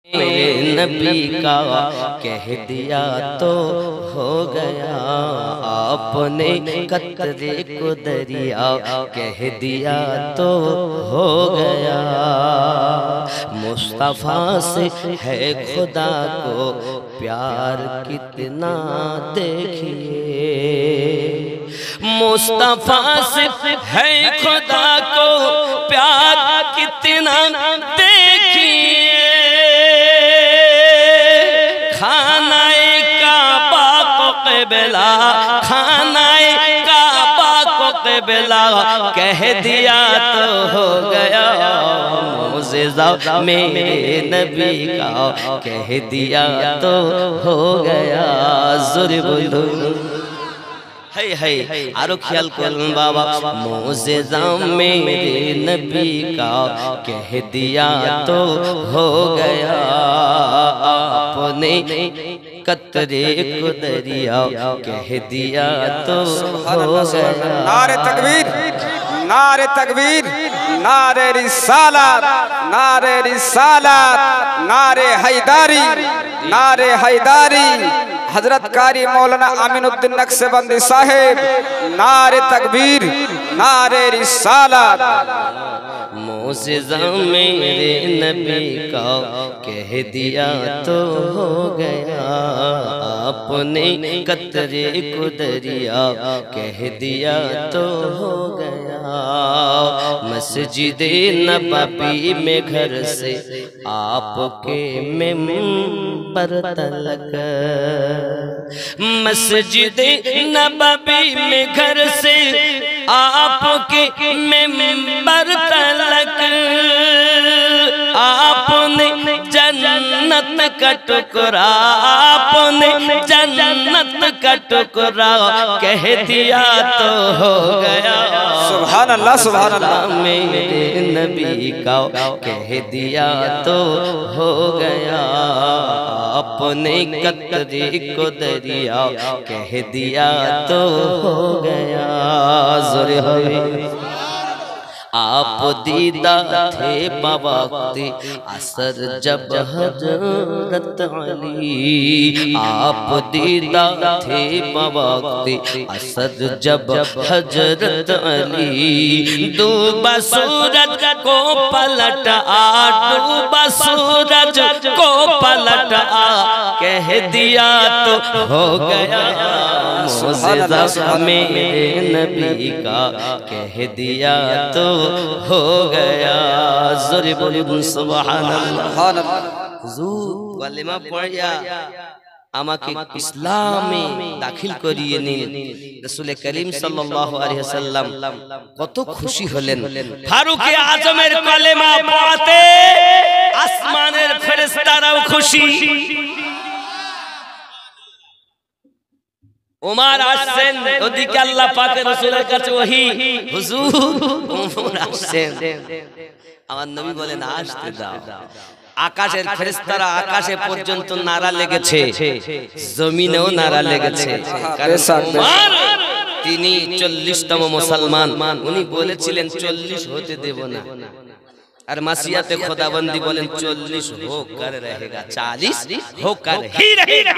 میرے نبی کا کہہ دیا تو ہو گیا، آپ نے قطرے کو دریا کہہ دیا تو ہو گیا۔ مصطفیٰ سے ہے خدا کو پیار کتنا دیکھیے، مصطفیٰ سے ہے خدا کو پیار کتنا دیکھیے۔ خانہ کعبہ کو قبلہ، خانہ کعبہ کو قبلہ کہہ دیا تو ہو گیا، معجزہ میرے نبی کا کہہ دیا تو ہو گیا۔ ضرب ہے آرو خیال کرن بابا، معجزہ میرے نبی کا کہہ دیا تو ہو گیا، آپ نے قطرے کو دریا کہہ دیا تو ہو گیا۔ نعرہ تکبیر، نعرہ تکبیر، نعرہ رسالت، نعرہ رسالت، نعرہ حیداری، نعرہ حیداری، حضرت قاری مولانا امین الدین نقشبندی صاحب، نعرہ تکبیر، نعرہ رسالت۔ معجزہ میرے نبی کا کہہ دیا تو ہو گیا، آپ نے قطرے کو دریا کہہ دیا تو ہو گیا۔ مسجد نبوی میں گھر سے آپ کے منبر تلک، مسجد نبوی میں گھر سے آپ کے منبر تلک، آپ نے جنت کا ٹکرا، آپ نے جنت کا ٹکرا کہہ دیا تو ہو گیا۔ سبحان اللہ، سبحان اللہ، میرے نبی کا کہہ دیا تو ہو گیا، آپ نے قطرے کو دریا کہہ دیا تو ہو گیا۔ آپ دیدہ تھے بوقت عصر جب حضرت علی، آپ دیدہ تھے بوقت عصر جب حضرت علی، ڈوبا سورج کو پلٹ آ، ڈوبا سورج کو پلٹ آ کہہ دیا تو ہو گیا، معجزہ میرے نبی کا کہہ دیا تو ہو گیا۔ ضرب سبحان اللہ۔ حضور کلمہ پڑھیا আমাকে ইসলামে দাখিল করিয়ে নিন। রাসূল করিম সাল্লাল্লাহু আলাইহি ওয়াসাল্লাম কত খুশি হলেন। ফারুক আজমের কলেমা পড়াতে আসমানের ফেরেশতারাও খুশি। ওমর আসছেন, ওদিকে আল্লাহ পাকের রাসূলের কাছে ওহী, হুজুর ওমর আসছেন। আমার নবী বলেন আসতে দাও। আকাশের ফেরেশতারা আকাশে পর্যন্ত নারা লেগেছে, জমিনেও নারা লেগেছে, কারণ ওমর তিনি 40তম মুসলমান। উনি বলেছিলেন 40 হতে দেব না, আর মাসিয়াতে খোদাবন্দি বলেন 40 हो कर रहेगा, 40 हो कर ही रहेगा।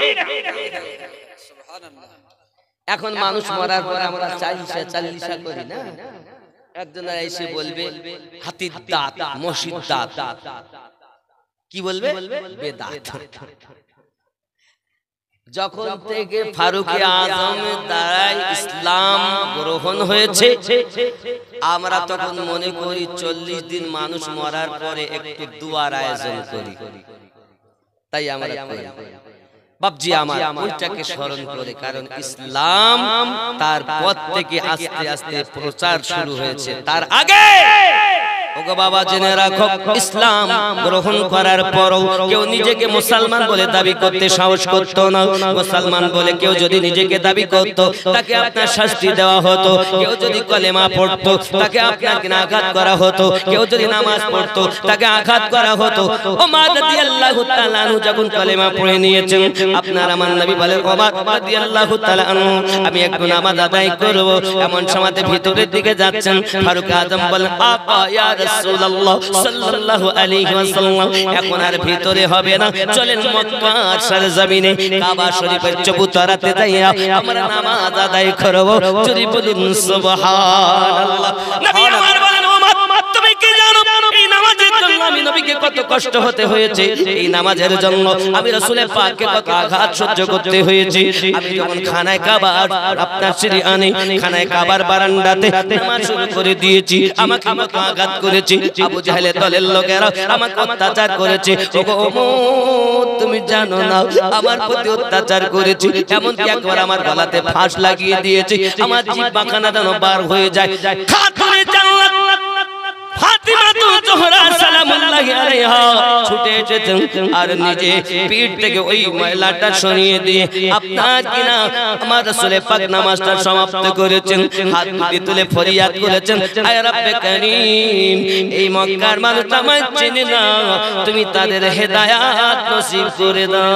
এখন মানুষ মরার পর আমরা 40 করি না, একজন এসে বলবে হাতির দাঁত, মশির দাঁত, কি বলবে? বেদাত। যখন থেকে ফারুক আজমের দ্বারাই ইসলাম গ্রহণ হয়েছে, আমরা তখন মনে করি 40 দিন মানুষ মরার পরে একটু দুয়ার আয়োজন করি, তাই আমরা করি। বাপজি আমার ওইটাকে স্মরণ করে, কারণ ইসলাম তার পথ থেকে আস্তে আস্তে প্রচার শুরু হয়েছে। তার আগে ওগো বাবা জেনে রাখো, ইসলাম গ্রহণ করার পরও কেউ নিজেকে মুসলমান বলে দাবি করতে সাহস করত না। মুসলমান বলে কেউ যদি নিজেকে দাবি করত, তাকে আপনার শাস্তি দেওয়া হতো। কেউ যদি কলেমা পড়তো, তাকে আপনাকে আঘাত করা হতো। কেউ যদি নামাজ পড়তো, তাকে আঘাত করা হতো। ওমর রাদিয়াল্লাহু তাআলা আনহু যখন কলেমা পড়ে নিয়েছেন, আপনার আমার নবী বলেন, ওমর রাদিয়াল্লাহু তাআলা আনহু আমি একটু নামাজ আদায় করব। এমন সময়তে ভিতরের দিকে যাচ্ছেন, ফারুক আজম বলেন, আপা ইয়া রাসূলুল্লাহ সাল্লাল্লাহু আলাইহি ওয়াসাল্লাম এখন আর ভিতরে হবে না, চলেন মক্কার সরজমিনে কাবা শরীফের চবুতরাতে যাইয়া আমরা নামাজ আদায় করব। যদি বলুন সুবহানাল্লাহ। নবী আমার বলেন উম্মত তুমি কি জানো এই নামাজের জন্য আমি নবীকে কত কষ্ট হতে হয়েছে, এই নামাজের জন্য আমি রাসূলের পাককে কত আঘাত সহ্য করতে হয়েছে। আমি যখন খানায় কাবা আপনার সিঁড়ি আনি খানায় কাবার বারান্দাতে নামাজ শুরু করে দিয়েছি, আমাকে কত আঘাত করেছে, আবু জাহেলের দলের লোকেরা আমাকে অত্যাচার করেছে। ওগো উম্মত তুমি জানো না আমার প্রতি অত্যাচার করেছে, এমনকি একবার আমার গলাতে ফাঁস লাগিয়ে দিয়েছে, আমার জিহ্বাখানা যেন বার হয়ে যায়। খাতুনে জান্নাত ফাতিমা জোহরা সালামুল্লাহি আলাইহা ছুটে এসেছেন আর নিজে পিঠ থেকে ওই ময়লাটা সরিয়ে দিয়ে আপনার কিনা আমার রাসূলের পাক নামাজটা সমাপ্ত করেছেন, হাত দুটি তুলে ফরিয়াদ করেছেন, আয় রব্বে কারীম এই মক্কার মানুষ আমায় চেনে না, তুমি তাদের হেদায়াত নসিব করে দাও।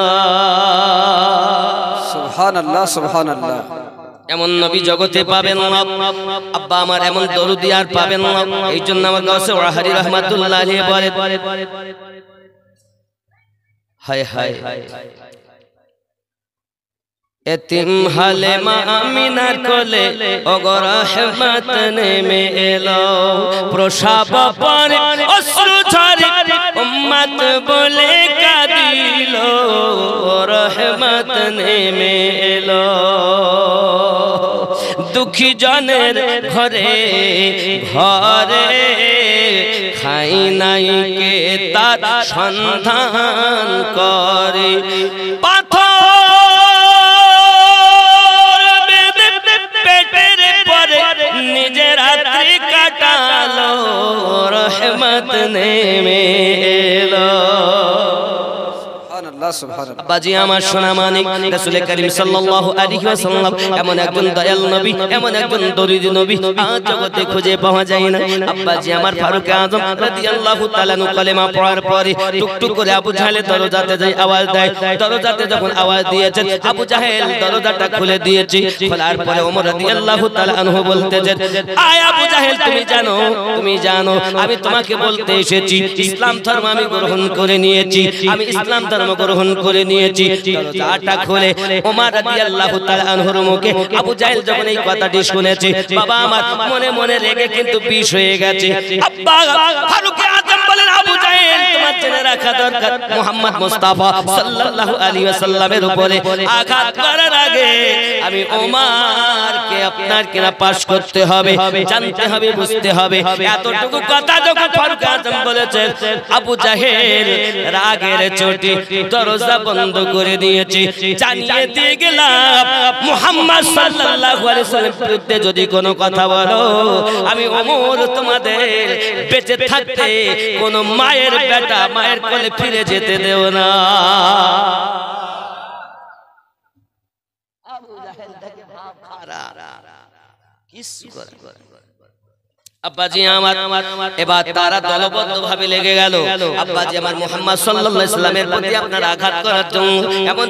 সুবহানাল্লাহ সুবহানাল্লাহ। এমন নবী জগতে পাবেন না, আব্বা আমার এমন দরুদি আর পাবেন না। এই জন্য আমার গাউসে ওয়াহারি রাহমাতুল্লাহ আলাইহি বলে হায় হায় এতিম হালেমা আমিনার কোলে ওগো রহমত নেমে এলো, প্রসাব পরে অশ্রু ঝরে উম্মত বলে কাঁদিল, রহমত নেমে এলো। দুঃখী জনের ঘরে ঘরে খাই নাই কে তার সন্ধান করে, পাথর পেটের পরে নিজের রাত্রি কাটালো, রহমত নেমে এলো। আব্বাজি আমার সোনা মানিক রাসূল করিম সাল্লাল্লাহু আলাইহি ওয়াসাল্লাম এমন একজন দয়াল নবী, এমন একজন দরিদ্র নবী আজ জগতে খুঁজে পাওয়া যায় না। আব্বাজি আমার ফারুক আযম রাদিয়াল্লাহু তাআলা নু কলেমা পড়ার পরে টুকটুক করে আবু জাহেল দরজাতে যায় আওয়াজ দেয়, দরজাতে যখন আওয়াজ দিয়েছে আবু জাহেল দরজাটা খুলে দিয়েছে, খোলার পরে ওমর রাদিয়াল্লাহু তাআলা আনহু বলতেছেন আয় আবু জাহেল তুমি জানো আমি তোমাকে বলতে এসেছি ইসলাম ধর্ম আমি গ্রহণ করে নিয়েছি, আমি ইসলাম ধর্ম গ্রহণ করে নিয়েছি। দরজাটা খুলে ওমর রাদিয়াল্লাহু তাআলা আনহুর মুখে আবু জাহেল যখন এই কথাটি শুনেছে, বাবা আমার মনে মনে রেগে কিন্তু বিষ হয়ে গেছে। আব্বা ফারুক আযম বলেন আবু জাহেল তোমার জেনে রাখা দরকার মুহাম্মদ মুস্তাফা সাল্লাল্লাহু আলাইহি ওয়াসাল্লামের উপরে আঘাত করার আগে আমি ওমরকে আপনার কিনা পাশ করতে হবে, জানতে হবে, বুঝতে হবে। এতটুকু কথা যখন ফারুক আযম বলেছেন আবু জাহেল রাগের চোটে দরজা বন্ধ করে দিয়েছে, জানিয়ে দিয়ে গেলাম মুহাম্মদ সাল্লাল্লাহু আলাইহি ওয়াসাল্লামের বিরুদ্ধে যদি কোনো কথা বলো আমি ওমর তোমাদের বেঁচে থাকতে কোন মায়ের বেটা মায়ের কোলে ফিরে যেতে দেব না। আবু জাহেল দেখে ভাব খারাপ কিছু করে আব্বাজি আমার এবার তারা দলবদ্ধ ভাবে লেগে গেল আব্বাজি আমার মুহাম্মদ সাল্লাল্লাহু আলাইহি ওয়াসাল্লামের প্রতি আপনার আঘাত করার জন্য। এমন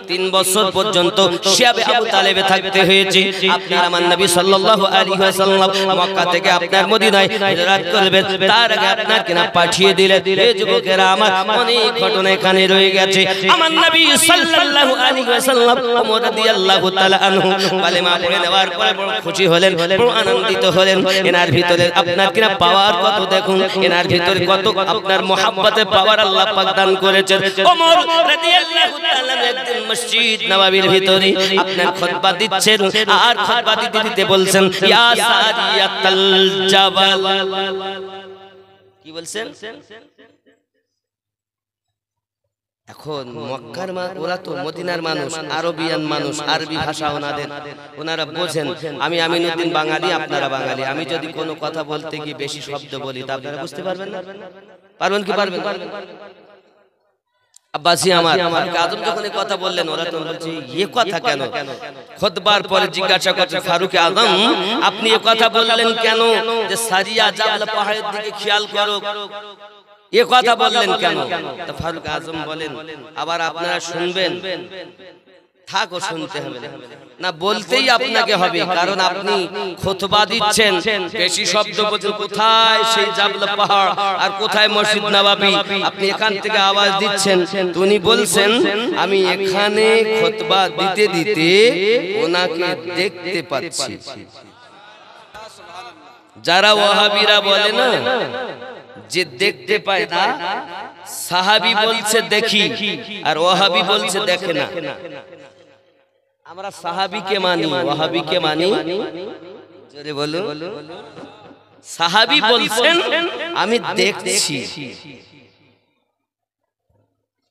3 বছর পর্যন্ত শিয়াবে আবু তালেবে থাকতে হয়েছে। আপনার আমার নবী সাল্লাল্লাহু আলাইহি ওয়াসাল্লাম মক্কা থেকে আপনার মদিনায় হিজরত করবেন, তার আগে আপনার কিনা পাঠিয়ে দিলেন। এই যুবকেরা আমার অনেক ঘটনা এখানে রয়ে গেছে। আমার নবী সাল্লাল্লাহু আলাইহি ওয়াসাল্লাম ওমর রাদিয়াল্লাহু তাআলা আনহু কালেমা পড়ে নেওয়ার পরে বড় খুশি হলেন, বড় আনন্দিত হলেন। এনার ভিতরে আপনার কিনা পাওয়ার কত দেখুন, এনার ভিতরে কত আপনার মোহাব্বতে পাওয়ার আল্লাহ পাক দান করেছেন। ওমর রাদিয়াল্লাহু তাআলা একদিন মসজিদ নববীর ভিতরে আপনার খুতবা দিচ্ছেন আর খুতবা দিতে বলছেন ইয়া সারিয়াতাল জাবাল, কি বলছেন? এখন মক্কার ওরা তো মদিনার মানুষ, আরবিয়ান মানুষ, আরবি ভাষা ওনারা বোঝেন। আমি আমিনুদ্দিন বাঙালি, আপনারা বাঙালি। আমি যদি কোনো কথা বলতে গিয়ে বেশি শব্দ বলি তা আপনারা বুঝতে পারবেন না? পারবেন কি পারবেন? আব্বাসি আমার আযম যখন এই কথা বললেন ওরা তো বলছে এই কথা কেন? খুতবার পরে জিজ্ঞাসা করছে ফারুক আযম আপনি এই কথা বললেন কেন যে সারিয়া জাবল পাহাড়ের দিকে খেয়াল করো, এ কথা বললেন কেন? তো ফারুক আযম বলেন আবার আপনারা শুনবেন থাকো, শুনতে হবে না, বলতেই আপনাকে হবে, কারণ আপনি খুতবা দিচ্ছেন, বেশি শব্দ বলছেন, কোথায় সেই জাবলা পাহাড় আর কোথায় মসজিদ নববী, আপনি এখান থেকে আওয়াজ দিচ্ছেন। উনি বলছেন আমি এখানে খুতবা দিতে দিতে ওনাকে দেখতে পাচ্ছি। যারা ওয়াহাবিরা বলে না যে দেখতে পায় না, সাহাবী বলছে দেখি আর ওয়াহাবি বলছে দেখে না। আমরা সাহাবীকে মানি, ওয়াহাবিকে মানি। জোরে বলো। সাহাবী বলছেন আমি দেখছি।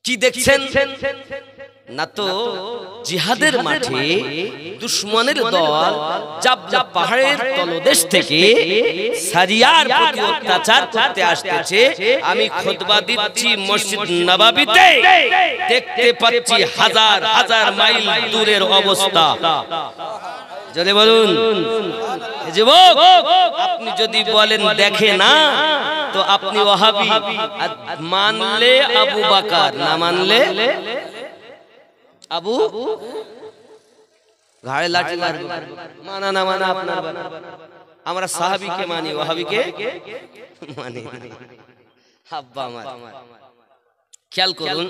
কি দেখছেন? না তো জিহাদের মাঠে দুশমনের দল জাবলা পাহাড়ের তলদেশ থেকে সারিয়ার প্রতি অত্যাচার করতে আসতেছে, আমি খুতবা দিচ্ছি মসজিদ নববীতে, দেখতে পাচ্ছি হাজার হাজার মাইল দূরের অবস্থা। জোরে বলুন। যুবক, আপনি যদি বলেন দেখে না, তো আপনি ওয়াহাবি, মানলে আবু বকর, না মানলে আবু ঘাড়ে লাঠি মারবে। মানা না মানা আপনার। আমরা সাহাবীকে মানি, ওয়াহাবিকে মানি। হাব্বা আমার খেয়াল করুন,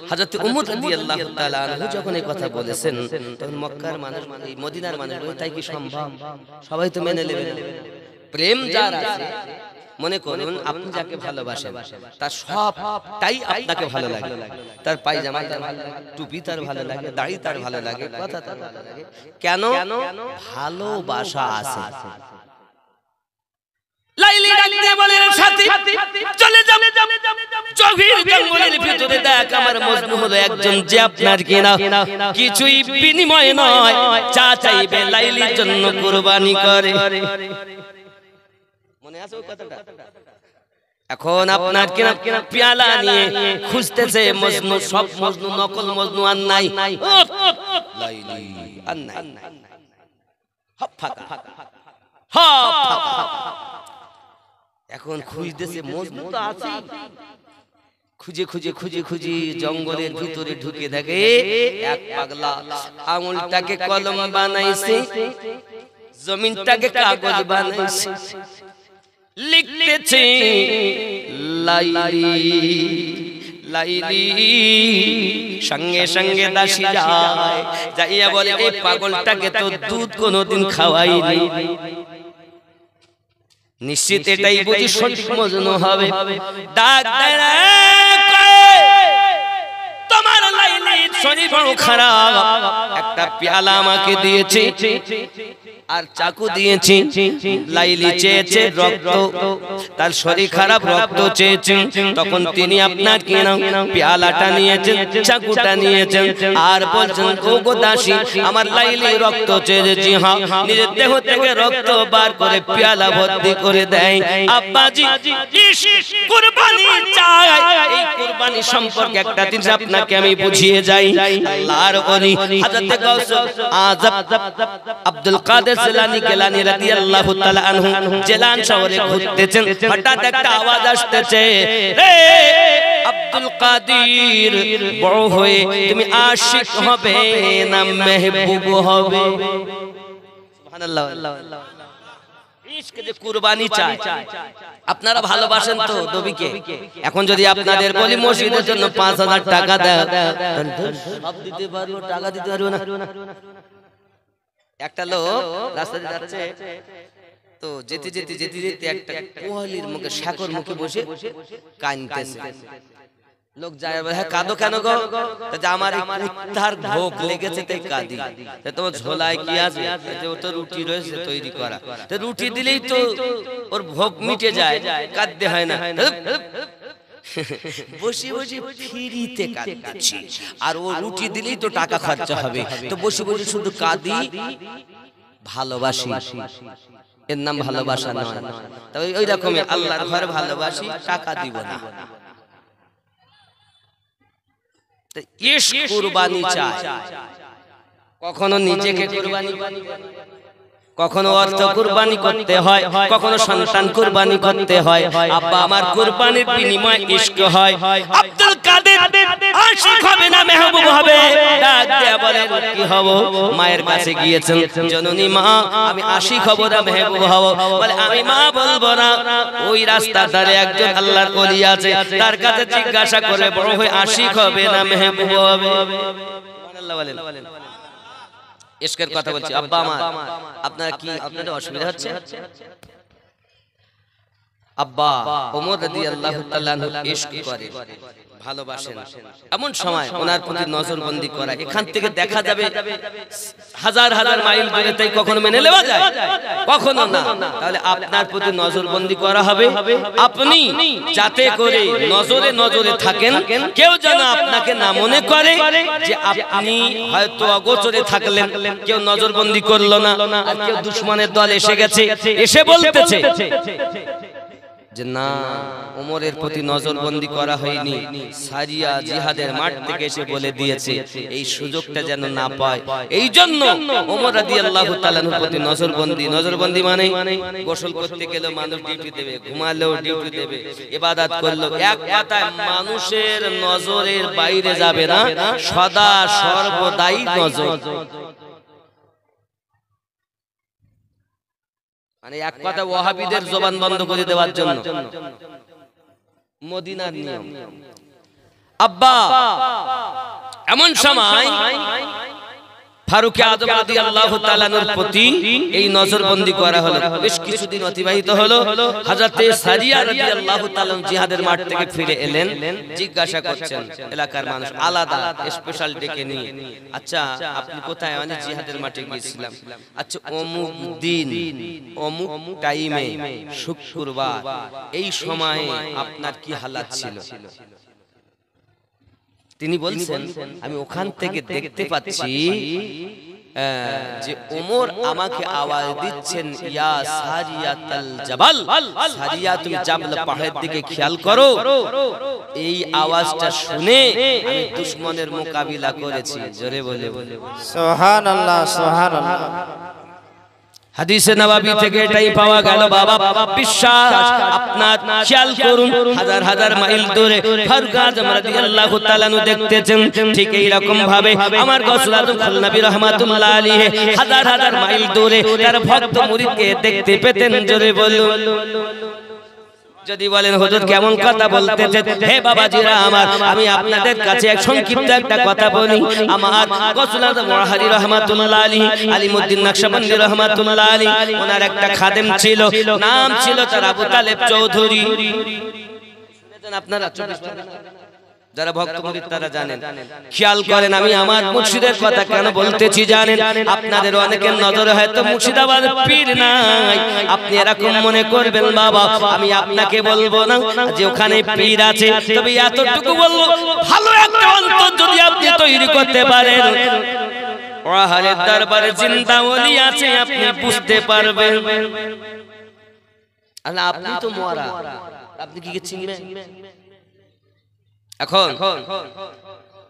হযরত উমর রাদিয়াল্লাহু তাআলা আনহু যখন এই কথা বলেছেন, তখন মক্কার মানুষ, এই মদিনার মানুষ বলে তাই কি সম্ভব? সবাই তো মেনে নেবে। প্রেম যার আছে, মনে করুন আপনি যাকে ভালোবাসেন তার সবটাই আপনাকে ভালো লাগে, তার পায়জামা তার ভালো লাগে, টুপি তার ভালো লাগে, দাড়ি তার ভালো লাগে, কথা তার ভালো লাগে। কেন? ভালোবাসা আছে। লাইলি ডাকতে বলে সাথী চলে যাও জহির জঙ্গলের ভিতরে, দেখ আমার মজনু হলো একজন যে আপনার কিনা কিছুই বিনিময় নয়, চা চাইবে লাইলির জন্য কুরবানি করে। মনে আছে ওই কথাটা? এখন আপনার কিনা পেয়ালা নিয়ে খুঁজতেছে মজনু, সব মজনু নকল মজনু আর নাই, লাইলি আর নাই, হপ ফাকা হপ ফাকা। এখন খুঁজতেছে মজনু তো আছে, খুঁজে খুঁজে খুঁজে খুঁজে জঙ্গলের ভিতরে ঢুকে দেখে এক পাগলা আঙুলটাকে কলম বানাইছে, জমিনটাকে কাগজ বানাইছে, লিখতেছে লাইলি লাইলি। সঙ্গে সঙ্গে দাসী যায়, যাইয়া বলে এই পাগলটাকে তো দুধ কোনোদিন খাওয়াইনি, নিশ্চিত এটাই বুঝি সঠিক মজনু হবে। ডাক তোমার লাইলির শরীর বড় খারাপ, একটা পেয়ালা আমাকে দিয়েছে আর চাকু দিয়েছি, লাইলি চেয়েছে রক্ত, তার শরীর খারাপ, রক্ত চেয়েছে। তখন তিনি আপনার কিনা পেয়ালাটা নিয়েছেন, চাকুটা নিয়েছেন, আর বলছেন ও গো দাসী আমার লাইলি রক্ত চেয়েছে। জি হ্যাঁ, নিজের দেহ থেকে রক্ত বার করে পেয়ালা ভর্তি করে দেয়। আব্বাজি কুরবানি চাই, এই কুরবানি সম্পর্কে একটা জিনিস আপনাকে আমি বুঝিয়ে যাই। আল্লাহর ওলি হযরত গাউস আযম আব্দুল কাদের জিলানী গিলানী রাদিয়াল্লাহু তাআলা আনহু জেলান শহরে ঘুরতেছেন, হঠাৎ একটা আওয়াজ আসতেছে, রে আব্দুল কাদের বড় হয়ে তুমি আশিক হবে না মেহবুব হবে? সুবহানাল্লাহ। যে কুরবানি চায়, আপনারা ভালোবাসেন তো নবীকে। এখন যদি আপনাদের বলি মসজিদের জন্য 5000 টাকা দাও, সব দিতে পারবো, টাকা দিতে পারবো না। একটা লোক রাস্তা দিয়ে যাচ্ছে, তো যেতে যেতে যেতে যেতে একটা কোহালির মুখে শাকর মুখে বসে কাঁদতেছে। লোক যায়, হ্যাঁ কাঁদো কেন গো? আমার কুত্তার ভোগ লেগেছে তাই কাঁদি। তোমার ঝোলায় কি আছে? ওটা রুটি রয়েছে তৈরি করা, রুটি দিলেই তো ওর ভোগ মিটে যায়, কাঁদতে হয় না। বসে বসে ফ্রিতে কাঁদছি, আর ও রুটি দিলেই তো টাকা খরচা হবে, তো বসে বসে শুধু কাঁদি। ভালোবাসি, এর নাম ভালোবাসা নয়। তবে ওই রকমই আল্লাহর ঘরে ভালোবাসি, টাকা দিব না। ইশক কুরবানি চায়, কখনো নিজেকে কুরবানি, কখনো অর্থ কুরবানি করতে হয়, কখনো সন্তান কুরবানি করতে হয়। আব্বা আমার কুরবানির বিনিময় ইশক হয়। আব্দুল কাদের আশিক হবে না মেহবুব হবে? ডাক দেয়া বলেন কি হব? মায়ের কাছে গিয়েছেন, জননী মা আমি আসি খবর মেহবুব হব। বলে আমি মা বলবো না, ওই রাস্তার ধারে একজন আল্লাহর ওলি আছে, তার কাছে জিজ্ঞাসা করে বড় হয়ে আসি হবে না মেহবুব হবে। সুবহানাল্লাহ বলেন। ইশকের কথা বলছি। আব্বা আমার, আপনারা কি আপনাদের অসুবিধা হচ্ছে? আব্বা ওমর রাদিয়াল্লাহু তাআলা ইশক করে, ভালোবাসেন। এমন সময় ওনার প্রতি নজরবন্দি করা, এখান থেকে দেখা যাবে হাজার হাজার মাইল দূরে, তাই কখনো মেনে নেওয়া যায়? কখনো না। তাহলে আপনার প্রতি নজরবন্দি করা হবে, আপনি যাতে করে নজরে নজরে থাকেন, কেউ যেন আপনাকে না মনে করে যে আপনি হয়তো অগোচরে থাকলেন, কেউ নজরবন্দি করলো না, আর কেউ দুশমনের দল এসে গেছে, এসে বলতেছে যে না ওমরের প্রতি নজরবন্দি করা হয়নি, সারিয়া জিহাদের মাঠ থেকে এসে বলে দিয়েছে, এই সুযোগটা যেন না পায়। এই জন্য ওমর রাদিয়াল্লাহু তাআলার প্রতি নজরবন্দি। নজরবন্দি মানে গোসল করতে গেলেও মানুষ ডিউটি দেবে, ঘুমালেও ডিউটি দেবে, ইবাদত করলেও, এক কথায় মানুষের নজরের বাইরে যাবে না, সদা সর্বদাই নজর। মানে এক কথা ওয়াহাবিদের জবান বন্ধ করে দেওয়ার জন্য মদিনার নিয়ম। আব্বা এমন সময় ফারুক আযম রাদিয়াল্লাহু তাআলার প্রতি এই নজরবন্দি করা হলো। বেশ কিছুদিন অতিবাহিত হলো। হযরতে সারিয়া রাদিয়াল্লাহু তাআলা জিহাদের মাঠ থেকে ফিরে এলেন, জিজ্ঞাসা করছেন এলাকার মানুষ আলাদা স্পেশাল ডেকে নিয়ে, আচ্ছা আপনি কোথায়? আমি জিহাদের মাঠে গিয়েছিলাম। আচ্ছা অমুক দিন অমুক টাইমে শুক্রবার এই সময়ে আপনার কি হালাত ছিল? তিনি বলছেন আমি ওখান থেকে দেখতে পাচ্ছি যে ওমর আমাকে আওয়াজ দিচ্ছেন, ইয়া সারিয়াতাল জাবাল, সারিয়া তুমি জাবল পাহাড়ের দিকে খেয়াল করো। এই আওয়াজটা শুনে আমি দুশমনের মোকাবিলা করেছি। জোরে বলে সুবহানাল্লাহ সুবহানাল্লাহ। হাদিসে নববী থেকে এটাই পাওয়া গেল। বাবা বিশ্বাস আপনার খেয়াল করুন, হাজার হাজার মাইল দূরে ফারুক আযম রাদিয়াল্লাহু তাআলা দেখতেছেন, ঠিক এই রকম ভাবে আমার গৌসুল আযম নবী রাহমাতুল্লাহ আলাইহি হাজার হাজার মাইল দূরে তার ভক্ত মুরিদকে দেখতে পেতেন। জোরে বলুন। যদি বলেন হুজুর কেমন কথা বলতেছেন, হে বাবাজিরা আমার, আমি আপনাদের কাছে এক সংক্ষিপ্ত একটা কথা বলি। আমার গৌসুল আযম ওয়াহাবি রাহমাতুল্লাহ আলাইহি, আলিমউদ্দিন নকশবন্দি রাহমাতুল্লাহ আলাইহি, ওনার একটা খাদেম ছিল, নাম ছিল তার আবু তালেব চৌধুরী। শুনেছেন আপনারা? যারা ভক্ত মুরিদ তারা জানেন। খেয়াল করেন, আমি আমার মুর্শিদের কথা কেন বলতেছি জানেন? আপনাদের অনেকের নজরে হয়তো মুর্শিদাবাদ পীর নাই, আপনি এরকম মনে করবেন বাবা আমি আপনাকে বলবো না যে ওখানে পীর আছে, তবে এতটুকু বলবো ভালো একটা অন্তর যদি আপনি তৈরি করতে পারেন, ওয়াহারের দরবারে জিন্দা ওলি আছে, আপনি বুঝতে পারবেন। আল্লাহ আপনি তো মরা, আপনি কি চিনবেন? এখন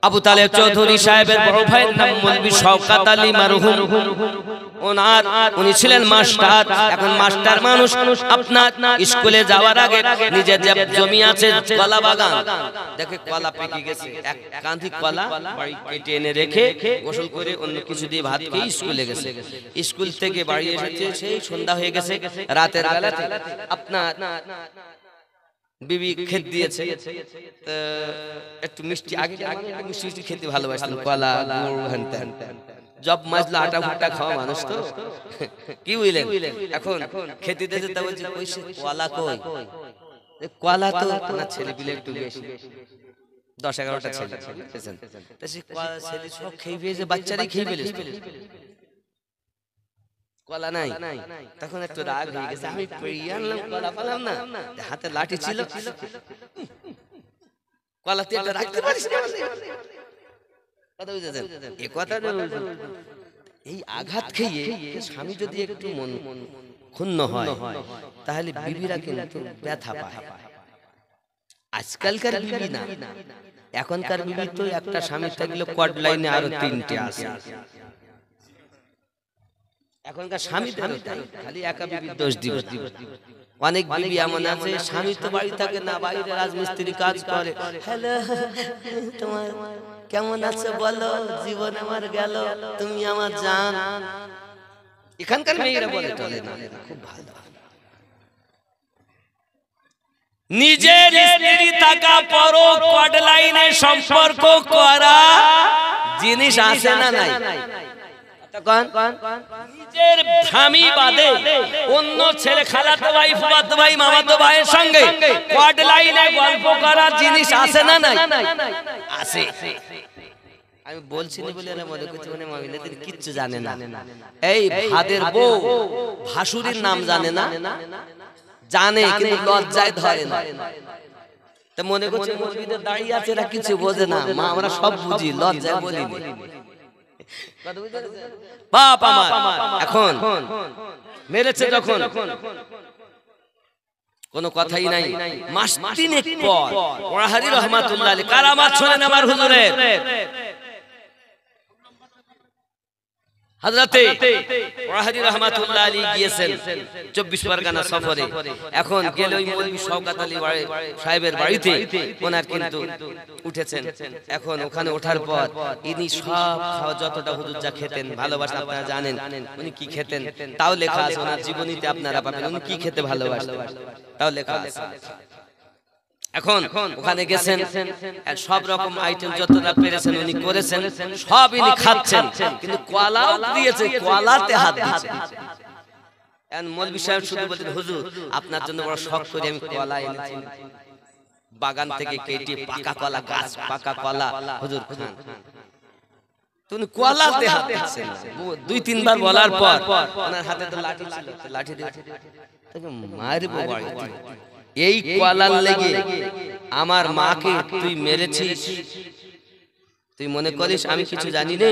আবু তালেব চৌধুরী সাহেবের বড় ভাইয়ের নাম মৌলভী শওকত আলী মারহুম, উনি ছিলেন মাস্টার। এখন মাস্টার মানুষ আপনার স্কুলে যাওয়ার আগে নিজের যে জমি আছে কলা বাগান, দেখে কলা পেকে গেছে, এক কাঁধি কলা বাড়ি কেটে এনে রেখে গোসল করে অন্য কিছু দিয়ে ভাত খেয়ে স্কুলে গেছে। স্কুল থেকে বাড়ি এসেছে, সেই সন্ধ্যা হয়ে গেছে। রাতের বেলাতে আপনার বিবি খেত দিয়েছে, একটু মিষ্টি, আগে মিষ্টি খেতে ভালোবাসতেন, কলা গুড় হ্যান জব মাজলা আটা ফুটা খাওয়া মানুষ তো, কি বুঝলেন? এখন খেতে দিয়েছে, তা বলছে কলা কই? কলা তো আপনার ছেলে পিলে একটু বেশি, 10-11টা ছেলে ছেলে সব খেয়ে ফেলেছে, বাচ্চারাই খেয়ে ফেলেছে, কলা নাই। তখন একটু রাগ হয়ে গেছে, আমি পেরিয়ে আনলাম, কলা পেলাম না, হাতে লাঠি ছিল, কলা তুই একটা রাখতে পারিস না, কথা বুঝেছেন? এ কথা এই আঘাত খেয়ে স্বামী যদি একটু মন ক্ষুণ্ণ হয়, তাহলে বিবিরা কিন্তু ব্যথা পায়। আজকালকার বিবি না, এখনকার বিবি তো একটা স্বামী থাকলে কড লাইনে আরো 3টে আছে। এখনকার স্বামীদের খালি একা বিবির দোষ দিব। অনেক বিবি এমন আছে স্বামী তো বাড়ি থাকে না, বাইরে রাজমিস্ত্রি কাজ করে। হ্যালো, তোমার কেমন আছো বলো, জীবন আমার গেল, তুমি আমার জান। এখানকার মেয়েরা বলে চলে না, খুব ভালো। নিজের স্ত্রী থাকা পরও কড লাইনে সম্পর্ক করা জিনিস আছে না নাই? নিজের স্বামী বাদে অন্য ছেলে, খালাতো ভাই, ফুফাতো ভাই, মামাতো ভাইয়ের সঙ্গে কড লাইনে গল্প করা জিনিস আছে না নাই? আছে। আমি বলছি না বলে এরা মনে করছে মানে মহিলাদের কিচ্ছু জানে না। এই ভাদের বউ ভাসুরির নাম জানে না, জানে কিন্তু লজ্জায় ধরে না। তা মনে করছে মসজিদের দাঁড়িয়ে আছে এরা কিছু বোঝে না। মা আমরা সব বুঝি, লজ্জায় বলিনি। বাপ আমার এখন মেরেছে যখন কোনো কথাই নাই। মাস 3 পর ওয়াহারি রহমাতুল্লাহ আলাইহি কারামাত শোনেন আমার হুজুরের। হযরতে ওয়াহারি রহমাতুল্লাহ আলাইহি গিয়েছেন 24 পরগনা সফরে। এখন গেল ওই মৌলভী শওকত আলী সাহেবের বাড়িতে, ওনার কিন্তু উঠেছেন। এখন ওখানে ওঠার পর ইনি সব খাওয়া, যতটা হুজুর যা খেতেন ভালোবাসা আপনারা জানেন, উনি কি খেতেন তাও লেখা আছে ওনার জীবনীতে, আপনারা পাবেন উনি কি খেতে ভালোবাসতেন তাও লেখা আছে। এখন ওখানে গেছেন, সব রকম আইটেম যতটা পেরেছেন উনি করেছেন, সব ইনি খাচ্ছেন, কিন্তু কলাও দিয়েছে, কলাতে হাত দিয়েছে। মৌলভী সাহেব শুধু বলতেন, হুজুর আপনার জন্য বড় শখ করে আমি কলা এনেছি, বাগান থেকে কেটে পাকা কলা, গাছ পাকা কলা, হুজুর খান। তুমি কলাতে হাত দিচ্ছেন। 2-3 বার বলার পর ওনার হাতে তো লাঠি ছিল, লাঠি দিয়ে তাকে মারবো বাড়িতে। এই কলার লেগে আমার মাকে তুই মেরেছিস, তুই মনে করিস আমি কিছু জানি না?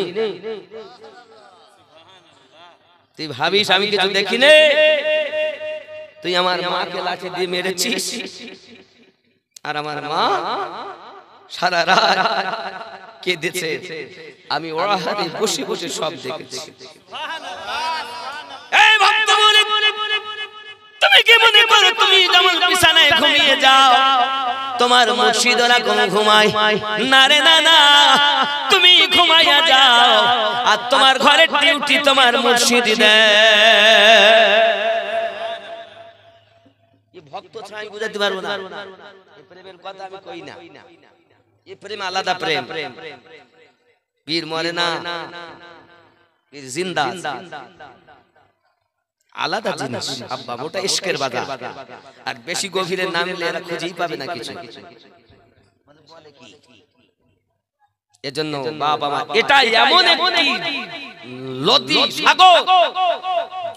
তুই ভাবিস আমি কিছু দেখি না? তুই আমার মাকে লাঠি দিয়ে মেরেছিস, আর আমার মা সারা রাত কেঁদেছে। আমি ওয়াহারি বসে বসে সব দেখেছি। এই ভক্ত বলে, তুমি কি মনে করো তুমি যেমন বিছানায় ঘুমিয়ে যাও তোমার মুর্শিদরা কোন ঘুমায় না? রে না না, তুমি ঘুমাইয়া যাও আর তোমার ঘরের ডিউটি তোমার মুর্শিদ দেয়। এই ভক্ত ছাই বুঝাতে পারবো না, এই প্রেমের কথা আমি কই না। এই প্রেম আলাদা প্রেম। পীর মরে না, পীর জিন্দা, আলাদা জিনিস আব্বা। ওটা ইশকের বাজার, আর বেশি গভীরে নামলে এরা খুঁজেই পাবে না কিছু। এজন্য বাবা মা, এটা এমন একটি নদী সাগর,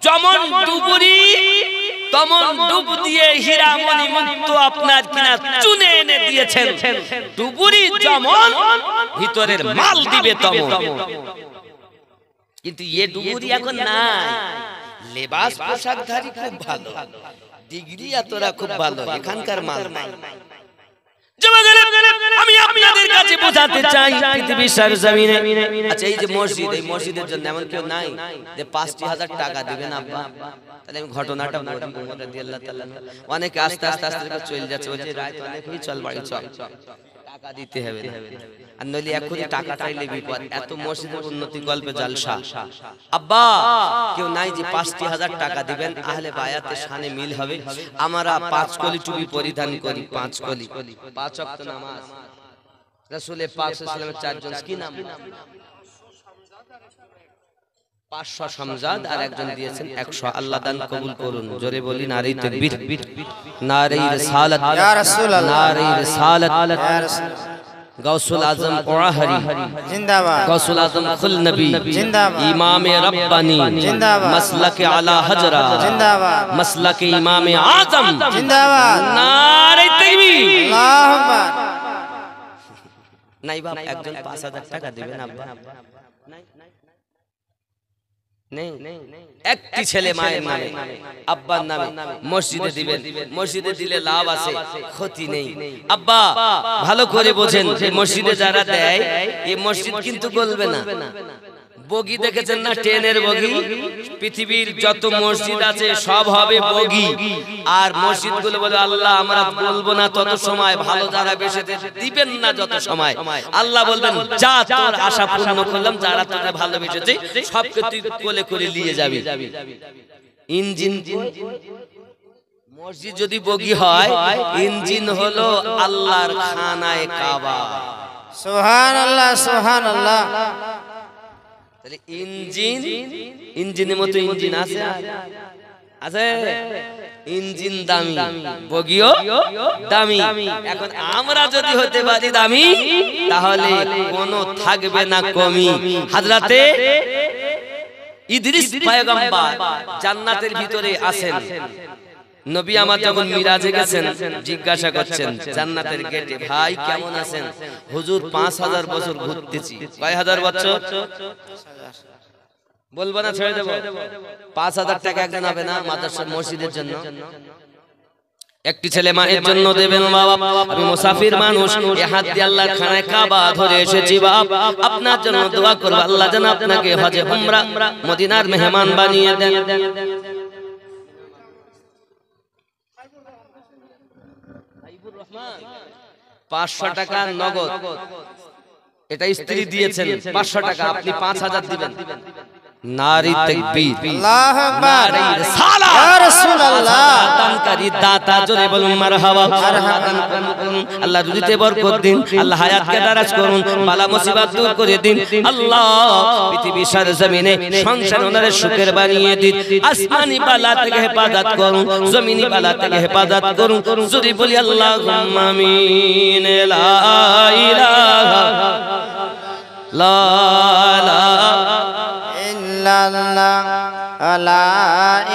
যেমন ডুবুরি তেমন ডুব দিয়ে হীরা মণি মুক্ত আপনার কিনা চুনে এনে দিয়েছেন। ডুবুরি যেমন ভিতরের মাল দিবে তেমন, কিন্তু এ ডুবুরি এখন নাই। লেবাস পোশাকধারী খুব ভালো, ডিগ্রি এতরা খুব ভালো, এখানকার মাল নাই। আমি আপনাদের কাছে বোঝাতে চাই পৃথিবীর সরজমিনে, আচ্ছা এই যে মসজিদ, এই মসজিদের জন্য এমন কেউ নাই যে 5,000 টাকা দিবেন আব্বা? তাহলে আমি ঘটনাটা বলি। ওমর রাদিয়াল্লাহু তাআলা অনেকে আস্তে আস্তে আস্তে চলে যাচ্ছে, বলছে রাত অনেক হই, চল বাড়ি চল, টাকা দিতে হবে না। আর নইলে এখনই টাকা চাইলে বিপদ। এত মসজিদের উন্নতি গল্পে জলসা। আব্বা কেউ নাই যে 5,000 টাকা দিবেন, আহলে বায়াতের শানে মিল হবে। আমরা 5 কলি টুপি পরিধান করি, 5 কলি, 5 ওয়াক্ত নামাজ, রাসূলের পাক সাল্লাল্লাহু আলাইহি ওয়াসাল্লামের 4 জন কি নাম? 500 শামজাদ, আর একজন দিয়েছেন 100। আল্লাহ দান কবুল করুন। জোরে বলি নারে তাকবীর, নারে রিসালাত, ইয়া রাসূলুল্লাহ, নারে রিসালাত, ইয়া রাসূলুল্লাহ। গৌসুল আজম ওয়াহারি জিন্দাবাদ, গৌসুল আজম খুল নবী জিন্দাবাদ, ইমামে রব্বানী জিন্দাবাদ, মাসলাকে আলা হজরা জিন্দাবাদ, মাসলাকে ইমামে আজম জিন্দাবাদ, নারে তাকবীর, আল্লাহুম্মা। নাই বাপ একজন 5,000 টাকা দিবেন আব্বা? নাই নেই। একটি ছেলে মায়ের নামে, আব্বার নামে মসজিদে দিবেন। মসজিদে দিলে লাভ আছে, ক্ষতি নেই। আব্বা ভালো করে বোঝেন, যে মসজিদে যারা দেয় এই মসজিদ কিন্তু গলবে না, বগি দেখেছেন না, ট্রেনের বগি? পৃথিবীর যত মসজিদ আছে সব হবে বগি। আর মসজিদগুলো বলে আল্লাহ আমরা বলবো না তত সময়, ভালো যারা বেসেছে দিবেন না যত সময়। আল্লাহ বলবেন যা তোর আশা পূর্ণ করলাম, যারা তোকে ভালোবেসেছে সবকে তুই কোলে করে নিয়ে যাবি। ইঞ্জিন, মসজিদ যদি বগি হয়, ইঞ্জিন হলো আল্লাহর খানায়ে কাবা। সুবহানাল্লাহ সুবহানাল্লাহ। তাহলে ইঞ্জিন, ইঞ্জিনের মতো ইঞ্জিন আছে? আছে। ইঞ্জিন দামি, বগিও দামি। এখন আমরা যদি হতে পারি দামি, তাহলে কোনো থাকবে না কমি। হযরতে ইদ্রিস পয়গম্বর জান্নাতের ভিতরে আছেন। নবী আমার যখন মিরাজে গেছেন, জিজ্ঞাসা করছেন জান্নাতের গেটে, ভাই কেমন আছেন? হুজুর 5000 বছর ঘুরতেছি। কয় হাজার বছর? বলবো না, ছেড়ে দেবো। 5000 টাকা একজন হবে না মাদ্রাসা মসজিদের জন্য? একটি ছেলে মায়ের জন্য দেবেন, বাবা আমি মুসাফির মানুষ, এই হাত দিয়ে আল্লাহর খানায়ে কাবা ধরে এসেছি, বাপ আপনার জন্য দোয়া করব আল্লাহ যেন আপনাকে হজে উমরা মদিনার মেহমান বানিয়ে দেন। 500 টাকা নগদ, এটা স্ত্রী দিয়েছেন। 500 টাকা, আপনি 5000 দিবেন। নারী তাকবীর, আল্লাহু আকবার, নারী সালাত, ইয়া রাসূলুল্লাহ। দানকারী দাতা, জোরে বলুন মারহাবা। আল্লাহ রুজিতে বরকত দিন, আল্লাহ হায়াতকে দারাজ করুন, বালা মুসিবত দূর করে দিন। আল্লাহ পৃথিবীর সরজমিনে সংসার ওনার সুখের বানিয়ে দিন। আসমানি বালা থেকে হেফাজত করুন, জমিনি বালা থেকে হেফাজত করুন। জোরে বলি আল্লাহুম্মা আমিন। লা ইলাহা লা ইল্লাল্লাহ, লা